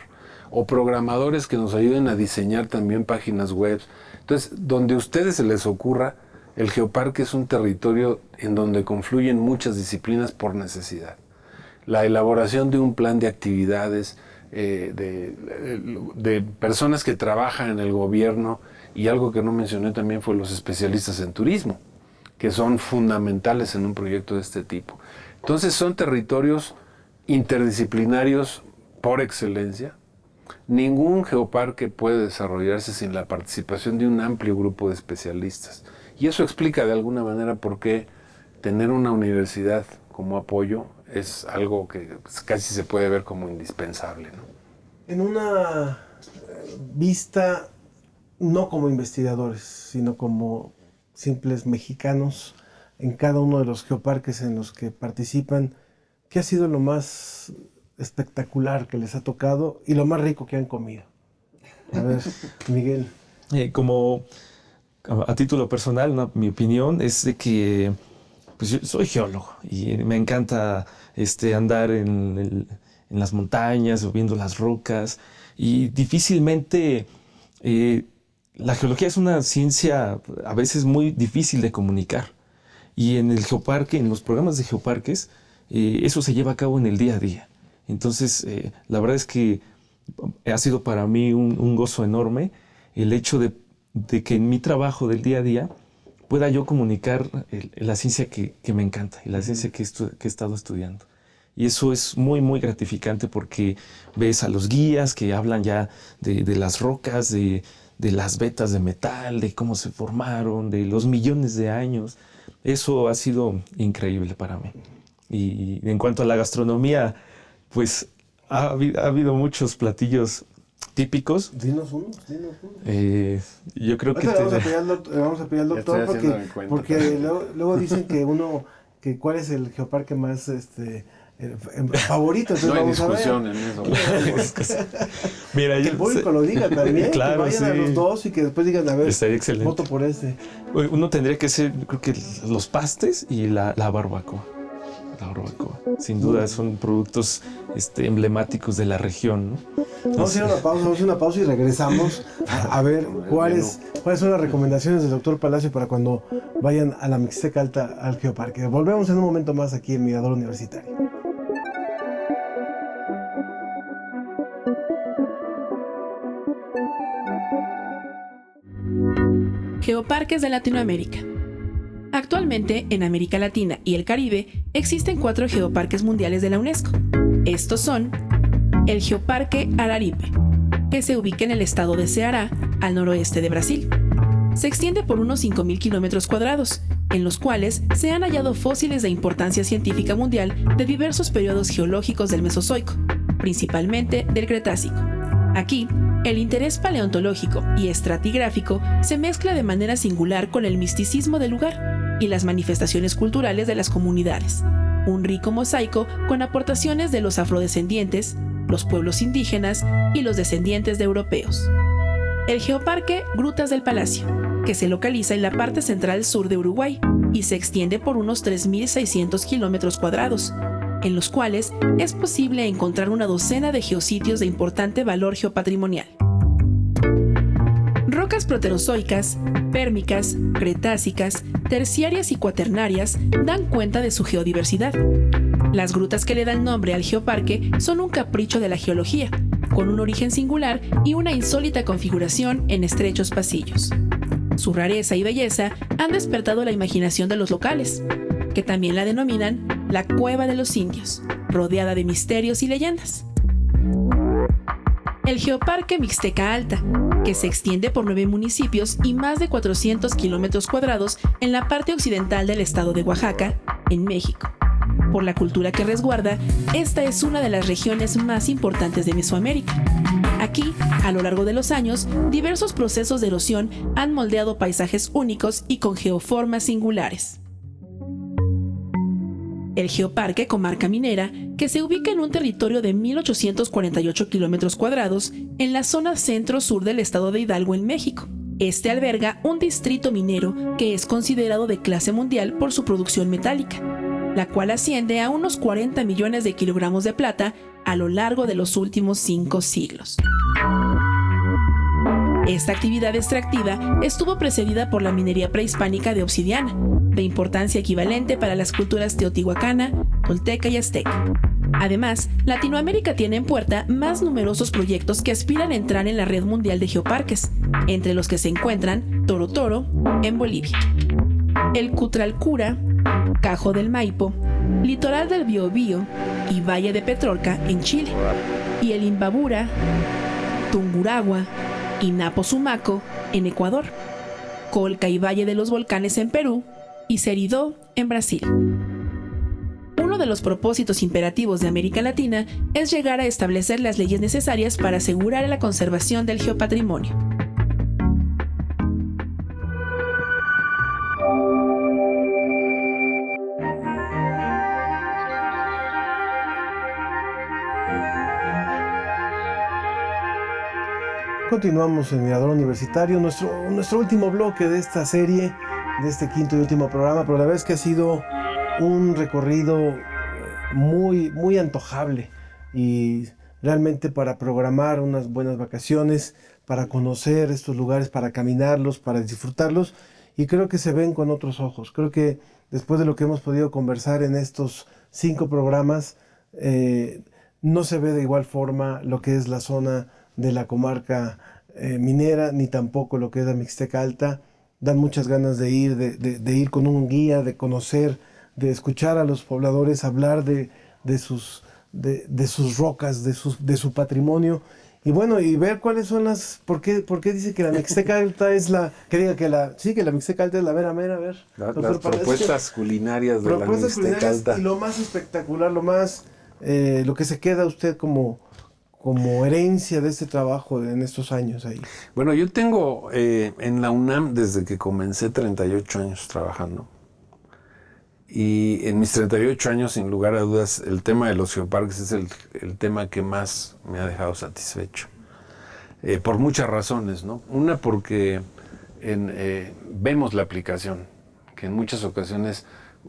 o programadores que nos ayuden a diseñar también páginas web. Entonces, donde a ustedes se les ocurra, el Geoparque es un territorio en donde confluyen muchas disciplinas por necesidad. La elaboración de un plan de actividades, de personas que trabajan en el gobierno, y algo que no mencioné también fue los especialistas en turismo, que son fundamentales en un proyecto de este tipo. Entonces son territorios interdisciplinarios por excelencia. Ningún geoparque puede desarrollarse sin la participación de un amplio grupo de especialistas. Y eso explica de alguna manera por qué tener una universidad como apoyo es algo que casi se puede ver como indispensable, ¿no? En una vista, no como investigadores, sino como simples mexicanos, en cada uno de los geoparques en los que participan, ¿qué ha sido lo más espectacular que les ha tocado y lo más rico que han comido? A ver, Miguel. Como a título personal, mi opinión es de que pues yo soy geólogo y me encanta andar en las montañas o viendo las rocas, y difícilmente la geología es una ciencia a veces muy difícil de comunicar, y en el geoparque, en los programas de geoparques, eso se lleva a cabo en el día a día. Entonces la verdad es que ha sido para mí un gozo enorme el hecho de que en mi trabajo del día a día pueda yo comunicar la ciencia que me encanta y la ciencia que he estado estudiando. Y eso es muy, muy gratificante, porque ves a los guías que hablan ya de las rocas, de las vetas de metal, de cómo se formaron, de los millones de años. Eso ha sido increíble para mí. Y en cuanto a la gastronomía, pues ha habido muchos platillos típicos. Dinos unos. Yo creo que vamos a pedir al doctor porque luego dicen que cuál es el geoparque más favorito. Entonces no hay vamos discusión a ver. en eso. Mira, que el público lo diga también, claro, que vayan a los dos y que después digan, a ver, voto por este. Uno tendría que ser, creo que los pastes y la barbacoa. La barbacoa, sin duda, son productos emblemáticos de la región, ¿no? Vamos a hacer una pausa y regresamos a ver cuáles son las recomendaciones del doctor Palacio para cuando vayan a la Mixteca Alta al Geoparque. Volvemos en un momento más aquí en Mirador Universitario. Geoparques de Latinoamérica. Actualmente, en América Latina y el Caribe, existen 4 geoparques mundiales de la UNESCO. Estos son el Geoparque Araripe, que se ubica en el estado de Ceará, al noroeste de Brasil. Se extiende por unos 5.000 kilómetros cuadrados, en los cuales se han hallado fósiles de importancia científica mundial de diversos periodos geológicos del Mesozoico, principalmente del Cretácico. Aquí, el interés paleontológico y estratigráfico se mezcla de manera singular con el misticismo del lugar y las manifestaciones culturales de las comunidades. Un rico mosaico con aportaciones de los afrodescendientes, los pueblos indígenas y los descendientes de europeos. El Geoparque Grutas del Palacio, que se localiza en la parte central sur de Uruguay y se extiende por unos 3.600 kilómetros cuadrados, en los cuales es posible encontrar una docena de geositios de importante valor geopatrimonial. Rocas proterozoicas, pérmicas, cretácicas, terciarias y cuaternarias dan cuenta de su geodiversidad. Las grutas que le dan nombre al geoparque son un capricho de la geología, con un origen singular y una insólita configuración en estrechos pasillos. Su rareza y belleza han despertado la imaginación de los locales, que también la denominan la Cueva de los Indios, rodeada de misterios y leyendas. el Geoparque Mixteca Alta, que se extiende por 9 municipios y más de 400 kilómetros cuadrados en la parte occidental del estado de Oaxaca, en México. Por la cultura que resguarda, esta es una de las regiones más importantes de Mesoamérica. Aquí, a lo largo de los años, diversos procesos de erosión han moldeado paisajes únicos y con geoformas singulares. El Geoparque Comarca Minera, que se ubica en un territorio de 1.848 kilómetros cuadrados en la zona centro-sur del estado de Hidalgo, en México. Este alberga un distrito minero que es considerado de clase mundial por su producción metálica, la cual asciende a unos 40 millones de kilogramos de plata a lo largo de los últimos 5 siglos. Esta actividad extractiva estuvo precedida por la minería prehispánica de obsidiana, de importancia equivalente para las culturas teotihuacana, tolteca y azteca. Además, Latinoamérica tiene en puerta más numerosos proyectos que aspiran a entrar en la red mundial de geoparques, entre los que se encuentran Toro Toro, en Bolivia, el Cutralcura, Cajo del Maipo, Litoral del Biobío y Valle de Petrolca, en Chile, y el Imbabura, Tungurahua y Napo Sumaco, en Ecuador, Colca y Valle de los Volcanes, en Perú, y Seridó, en Brasil. Uno de los propósitos imperativos de América Latina es llegar a establecer las leyes necesarias para asegurar la conservación del geopatrimonio. Continuamos en Mirador Universitario, nuestro último bloque de esta serie, de este quinto y último programa, pero la verdad es que ha sido un recorrido muy antojable y realmente para programar unas buenas vacaciones, para conocer estos lugares, para caminarlos, para disfrutarlos, y creo que se ven con otros ojos. Creo que después de lo que hemos podido conversar en estos 5 programas, no se ve de igual forma lo que es la zona de la comarca minera, ni tampoco lo que es la Mixteca Alta. Dan muchas ganas de ir, de ir con un guía, de conocer, de escuchar a los pobladores hablar de sus rocas, de su patrimonio, y bueno, y ver cuáles son ¿por qué dice que la Mixteca Alta es la Mixteca Alta es la mera, a ver. Las propuestas culinarias de la Mixteca Alta. Y lo más espectacular, lo que se queda usted como herencia de este trabajo en estos años ahí. Bueno, yo tengo en la UNAM, desde que comencé, 38 años trabajando. Y en mis 38 años, sin lugar a dudas, el tema de los geoparques es el tema que más me ha dejado satisfecho. Por muchas razones, ¿no? Una, porque vemos la aplicación, que en muchas ocasiones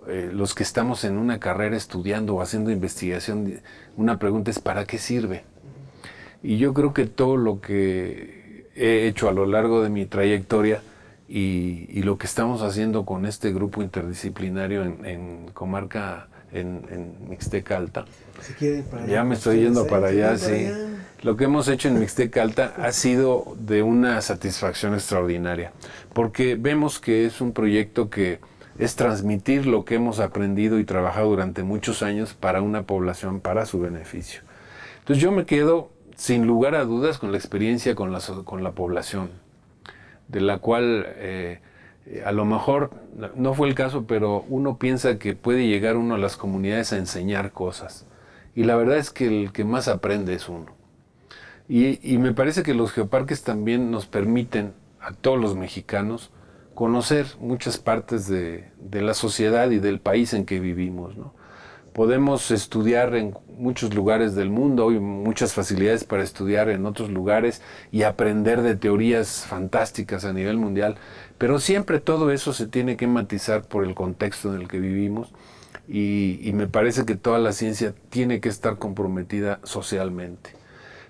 los que estamos en una carrera estudiando o haciendo investigación, una pregunta es ¿para qué sirve? Y yo creo que todo lo que he hecho a lo largo de mi trayectoria y lo que estamos haciendo con este grupo interdisciplinario en comarca, en Mixteca Alta, ya me estoy yendo para allá, sí. Lo que hemos hecho en Mixteca Alta ha sido de una satisfacción extraordinaria, porque vemos que es un proyecto que es transmitir lo que hemos aprendido y trabajado durante muchos años para una población, para su beneficio. Entonces yo me quedo sin lugar a dudas con la experiencia con la población, de la cual a lo mejor no fue el caso, pero uno piensa que puede llegar uno a las comunidades a enseñar cosas, y la verdad es que el que más aprende es uno. Y me parece que los geoparques también nos permiten a todos los mexicanos conocer muchas partes de la sociedad y del país en que vivimos, ¿no? Podemos estudiar en muchos lugares del mundo, hay muchas facilidades para estudiar en otros lugares y aprender de teorías fantásticas a nivel mundial, pero siempre todo eso se tiene que matizar por el contexto en el que vivimos, y me parece que toda la ciencia tiene que estar comprometida socialmente.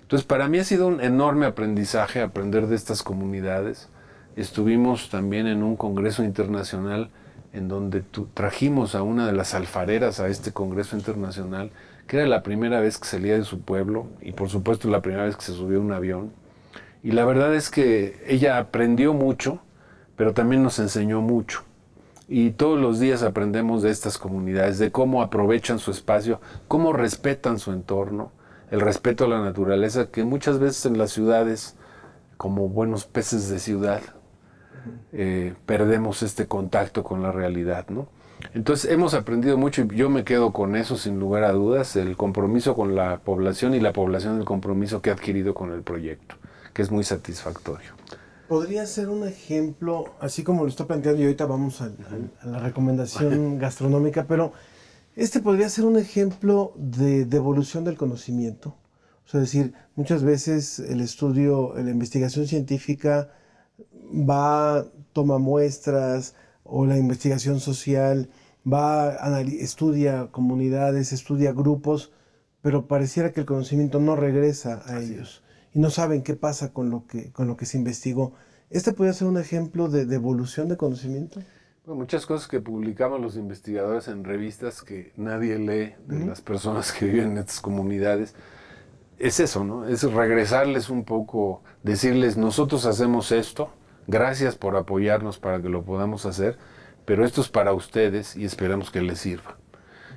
Entonces, para mí ha sido un enorme aprendizaje aprender de estas comunidades. Estuvimos también en un congreso internacional en donde trajimos a una de las alfareras a este congreso internacional, que era la primera vez que salía de su pueblo y por supuesto la primera vez que se subió a un avión. Y la verdad es que ella aprendió mucho, pero también nos enseñó mucho. Y todos los días aprendemos de estas comunidades, de cómo aprovechan su espacio, cómo respetan su entorno, el respeto a la naturaleza, que muchas veces en las ciudades, como buenos peces de ciudad, perdemos este contacto con la realidad, ¿no? Entonces hemos aprendido mucho y yo me quedo con eso sin lugar a dudas, el compromiso con la población y la población el compromiso que ha adquirido con el proyecto, que es muy satisfactorio. ¿Podría ser un ejemplo, así como lo está planteando, y ahorita vamos a la recomendación gastronómica, pero este podría ser un ejemplo de devolución del conocimiento? O sea, es decir, muchas veces el estudio, la investigación científica toma muestras, o la investigación social estudia comunidades, estudia grupos, pero pareciera que el conocimiento no regresa a ellos y no saben qué pasa con lo que se investigó. ¿Este podría ser un ejemplo de devolución de conocimiento? Bueno, muchas cosas que publicamos los investigadores en revistas que nadie lee de las personas que viven en estas comunidades, es eso, ¿no? Es regresarles un poco, decirles, nosotros hacemos esto, gracias por apoyarnos para que lo podamos hacer, pero esto es para ustedes y esperamos que les sirva.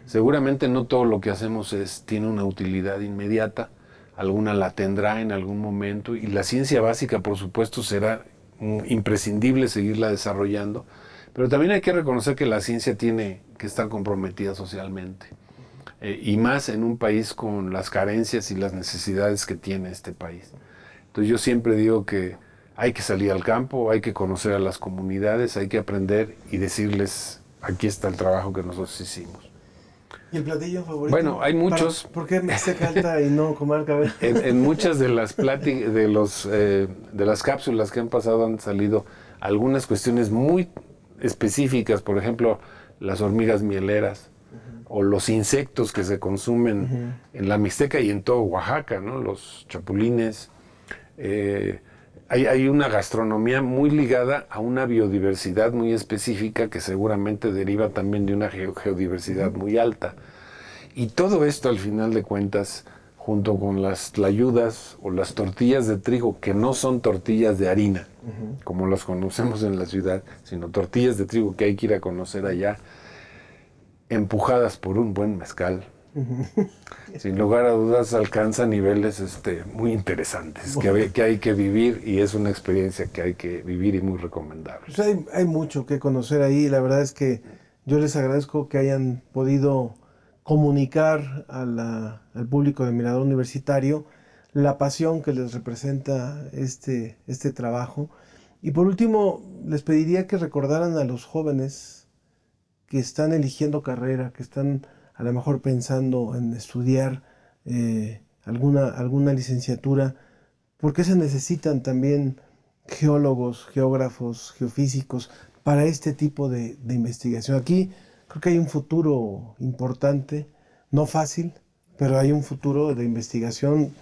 Seguramente no todo lo que hacemos tiene una utilidad inmediata, alguna la tendrá en algún momento, y la ciencia básica, por supuesto, será imprescindible seguirla desarrollando, pero también hay que reconocer que la ciencia tiene que estar comprometida socialmente, y más en un país con las carencias y las necesidades que tiene este país. Entonces yo siempre digo que hay que salir al campo, hay que conocer a las comunidades, hay que aprender y decirles, aquí está el trabajo que nosotros hicimos. ¿Y el platillo favorito? Bueno, hay muchos. ¿Por qué Mixteca Alta y no comarca? En muchas de las de las cápsulas que han pasado han salido algunas cuestiones muy específicas, por ejemplo, las hormigas mieleras, o los insectos que se consumen en la Mixteca y en todo Oaxaca, ¿no? Los chapulines. Hay una gastronomía muy ligada a una biodiversidad muy específica que seguramente deriva también de una geodiversidad muy alta. Y todo esto, al final de cuentas, junto con las tlayudas o las tortillas de trigo, que no son tortillas de harina, como las conocemos en la ciudad, sino tortillas de trigo que hay que ir a conocer allá, empujadas por un buen mezcal. Sin lugar a dudas alcanza niveles muy interesantes, que hay que vivir, y es una experiencia que hay que vivir y muy recomendable. Pues hay mucho que conocer ahí. La verdad es que yo les agradezco que hayan podido comunicar al público de Mirador Universitario la pasión que les representa este trabajo. Y por último, les pediría que recordaran a los jóvenes que están eligiendo carrera, que están a lo mejor pensando en estudiar alguna licenciatura, ¿por qué se necesitan también geólogos, geógrafos, geofísicos para este tipo de investigación? Aquí creo que hay un futuro importante, no fácil, pero hay un futuro de investigación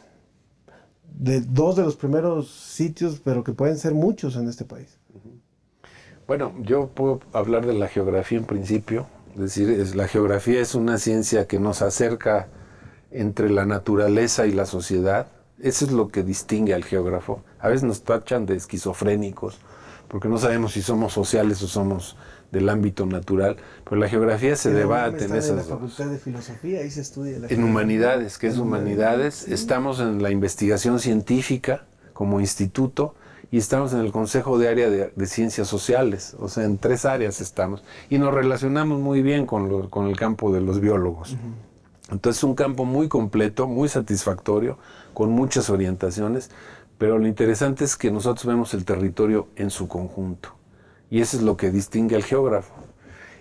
de dos de los primeros sitios, pero que pueden ser muchos en este país. Bueno, yo puedo hablar de la geografía en principio. Es decir, la geografía es una ciencia que nos acerca entre la naturaleza y la sociedad. Eso es lo que distingue al geógrafo. A veces nos tachan de esquizofrénicos, porque no sabemos si somos sociales o somos del ámbito natural, pero la geografía se debate en esas. En la Facultad de Filosofía, ahí se estudia la geografía. En humanidades, ¿qué es humanidades? Sí. Estamos en la investigación científica como instituto, y estamos en el Consejo de Área de Ciencias Sociales, o sea, en 3 áreas estamos, y nos relacionamos muy bien con el campo de los biólogos. Entonces es un campo muy completo, muy satisfactorio, con muchas orientaciones, pero lo interesante es que nosotros vemos el territorio en su conjunto, y eso es lo que distingue al geógrafo.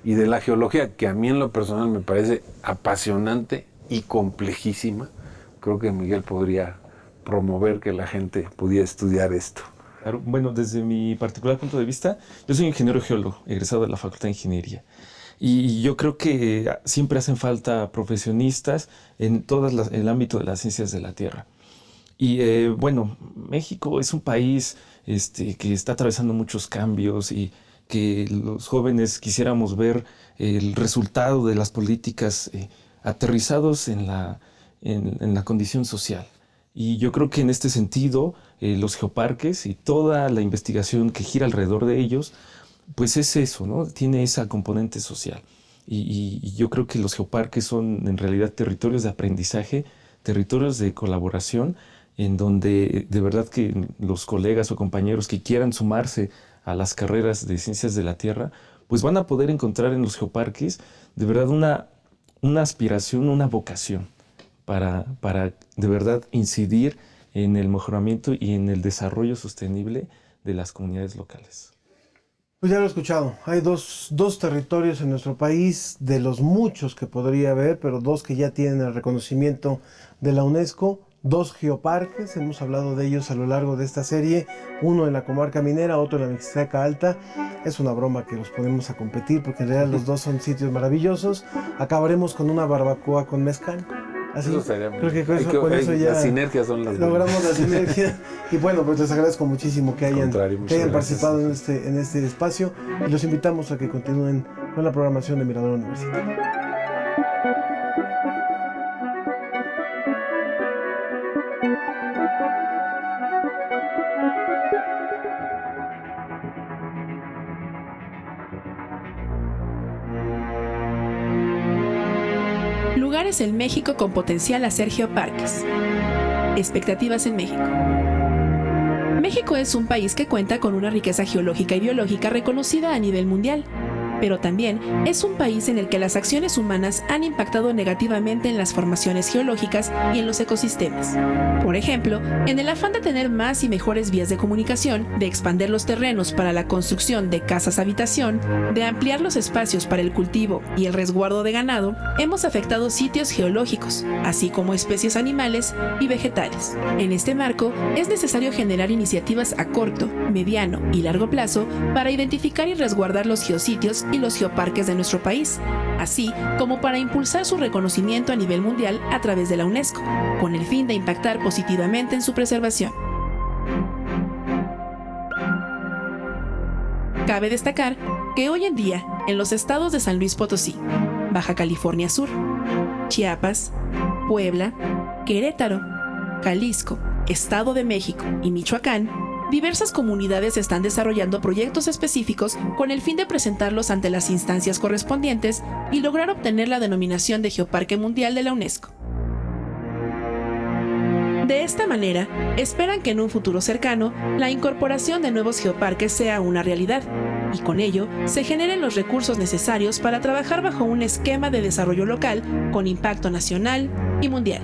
Y de la geología, que a mí en lo personal me parece apasionante y complejísima, creo que Miguel podría promover que la gente pudiera estudiar esto. Claro, bueno, desde mi particular punto de vista, yo soy ingeniero geólogo, egresado de la Facultad de Ingeniería. Y yo creo que siempre hacen falta profesionistas en todo el ámbito de las ciencias de la Tierra. Y bueno, México es un país que está atravesando muchos cambios y que los jóvenes quisiéramos ver el resultado de las políticas aterrizados en la condición social. Y yo creo que en este sentido, los geoparques y toda la investigación que gira alrededor de ellos, pues es eso, ¿no? Tiene esa componente social. Y yo creo que los geoparques son en realidad territorios de aprendizaje territorios de colaboración en donde de verdad que los colegas o compañeros que quieran sumarse a las carreras de ciencias de la Tierra, pues van a poder encontrar en los geoparques de verdad una aspiración, una vocación para de verdad incidir en el mejoramiento y en el desarrollo sostenible de las comunidades locales. Pues ya lo he escuchado, hay dos territorios en nuestro país, de los muchos que podría haber, pero 2 que ya tienen el reconocimiento de la UNESCO, 2 geoparques, hemos hablado de ellos a lo largo de esta serie, uno en la comarca minera, otro en la Mixteca Alta. Es una broma que los ponemos a competir porque en realidad los 2 son sitios maravillosos. Acabaremos con una barbacoa con mezcal. Así, eso sería creo que con eso ya las sinergias son las logramos la sinergia. Y bueno, pues les agradezco muchísimo que hayan participado en este espacio y los invitamos a que continúen con la programación de Mirador Universitario. Lugares en México con potencial a ser geoparques. Expectativas en México. México es un país que cuenta con una riqueza geológica y biológica reconocida a nivel mundial, pero también es un país en el que las acciones humanas han impactado negativamente en las formaciones geológicas y en los ecosistemas. Por ejemplo, en el afán de tener más y mejores vías de comunicación, de expandir los terrenos para la construcción de casas habitación, de ampliar los espacios para el cultivo y el resguardo de ganado, hemos afectado sitios geológicos, así como especies animales y vegetales. En este marco, es necesario generar iniciativas a corto, mediano y largo plazo para identificar y resguardar los geositios y los geoparques de nuestro país, así como para impulsar su reconocimiento a nivel mundial a través de la UNESCO, con el fin de impactar positivamente en su preservación. Cabe destacar que hoy en día, en los estados de San Luis Potosí, Baja California Sur, Chiapas, Puebla, Querétaro, Jalisco, Estado de México y Michoacán, diversas comunidades están desarrollando proyectos específicos con el fin de presentarlos ante las instancias correspondientes y lograr obtener la denominación de Geoparque Mundial de la UNESCO. De esta manera, esperan que en un futuro cercano, la incorporación de nuevos geoparques sea una realidad, y con ello se generen los recursos necesarios para trabajar bajo un esquema de desarrollo local con impacto nacional y mundial.